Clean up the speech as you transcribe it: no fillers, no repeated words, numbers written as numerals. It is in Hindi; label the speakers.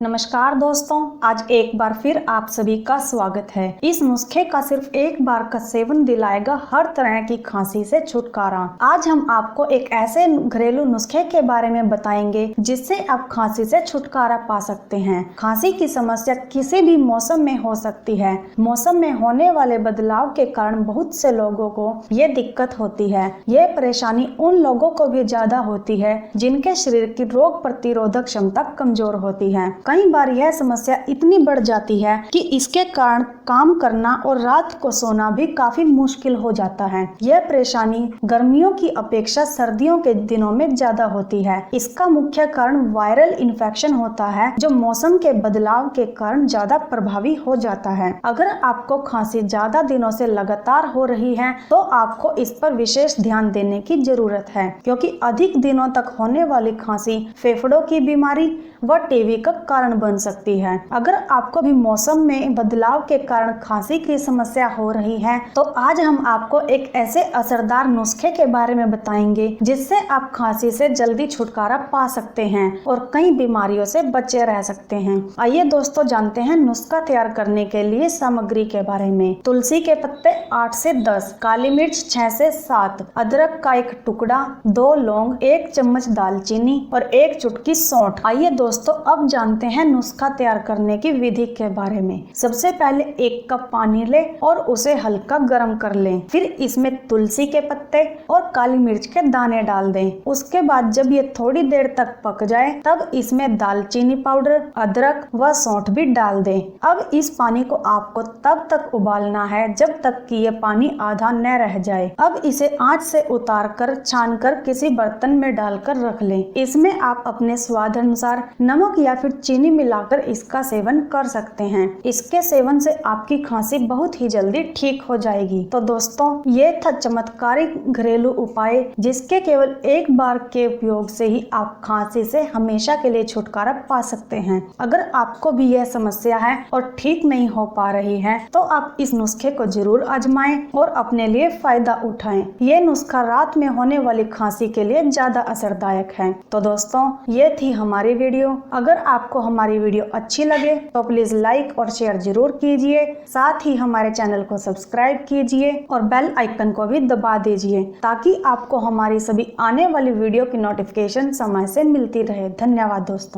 Speaker 1: नमस्कार दोस्तों, आज एक बार फिर आप सभी का स्वागत है। इस नुस्खे का सिर्फ एक बार का सेवन दिलाएगा हर तरह की खांसी से छुटकारा। आज हम आपको एक ऐसे घरेलू नुस्खे के बारे में बताएंगे जिससे आप खांसी से छुटकारा पा सकते हैं। खांसी की समस्या किसी भी मौसम में हो सकती है। मौसम में होने वाले बदलाव के कारण बहुत से लोगों को ये दिक्कत होती है। ये परेशानी उन लोगों को भी ज्यादा होती है जिनके शरीर की रोग प्रतिरोधक क्षमता कमजोर होती है। कई बार यह समस्या इतनी बढ़ जाती है कि इसके कारण काम करना और रात को सोना भी काफी मुश्किल हो जाता है। यह परेशानी गर्मियों की अपेक्षा सर्दियों के दिनों में ज्यादा होती है। इसका मुख्य कारण वायरल इन्फेक्शन होता है जो मौसम के बदलाव के कारण ज्यादा प्रभावी हो जाता है। अगर आपको खांसी ज्यादा दिनों से लगातार हो रही है तो आपको इस पर विशेष ध्यान देने की जरूरत है, क्योंकि अधिक दिनों तक होने वाली खांसी फेफड़ों की बीमारी व टीबी का कारण बन सकती है। अगर आपको भी मौसम में बदलाव के कारण खांसी की समस्या हो रही है तो आज हम आपको एक ऐसे असरदार नुस्खे के बारे में बताएंगे जिससे आप खांसी से जल्दी छुटकारा पा सकते हैं और कई बीमारियों से बचे रह सकते हैं। आइए दोस्तों, जानते हैं नुस्खा तैयार करने के लिए सामग्री के बारे में। तुलसी के पत्ते 8 से 10, काली मिर्च 6 से 7, अदरक का एक टुकड़ा, 2 लौंग, 1 चम्मच दालचीनी और 1 चुटकी सौंठ। आइए दोस्तों, अब जानते हैं नुस्खा तैयार करने की विधि के बारे में। सबसे पहले 1 कप पानी ले और उसे हल्का गर्म कर लें। फिर इसमें तुलसी के पत्ते और काली मिर्च के दाने डाल दें। उसके बाद जब ये थोड़ी देर तक पक जाए तब इसमें दालचीनी पाउडर, अदरक व सौंठ भी डाल दें। अब इस पानी को आपको तब तक उबालना है जब तक कि ये पानी आधा न रह जाए। अब इसे आंच से उतार कर छान कर किसी बर्तन में डालकर रख लें। इसमें आप अपने स्वाद अनुसार नमक या फिर चीनी मिलाकर इसका सेवन कर सकते हैं। इसके सेवन से आपकी खांसी बहुत ही जल्दी ठीक हो जाएगी। तो दोस्तों, ये था चमत्कारिक घरेलू उपाय जिसके केवल एक बार के उपयोग से ही आप खांसी से हमेशा के लिए छुटकारा पा सकते हैं। अगर आपको भी यह समस्या है और ठीक नहीं हो पा रही है तो आप इस नुस्खे को जरूर आजमाएं और अपने लिए फायदा उठाएं। ये नुस्खा रात में होने वाली खांसी के लिए ज्यादा असरदायक है। तो दोस्तों, ये थी हमारी वीडियो। अगर आपको हमारी वीडियो अच्छी लगे तो प्लीज लाइक और शेयर जरूर कीजिए। साथ ही हमारे चैनल को सब्सक्राइब कीजिए और बेल आइकन को भी दबा दीजिए ताकि आपको हमारी सभी आने वाली वीडियो की नोटिफिकेशन समय से मिलती रहे। धन्यवाद दोस्तों।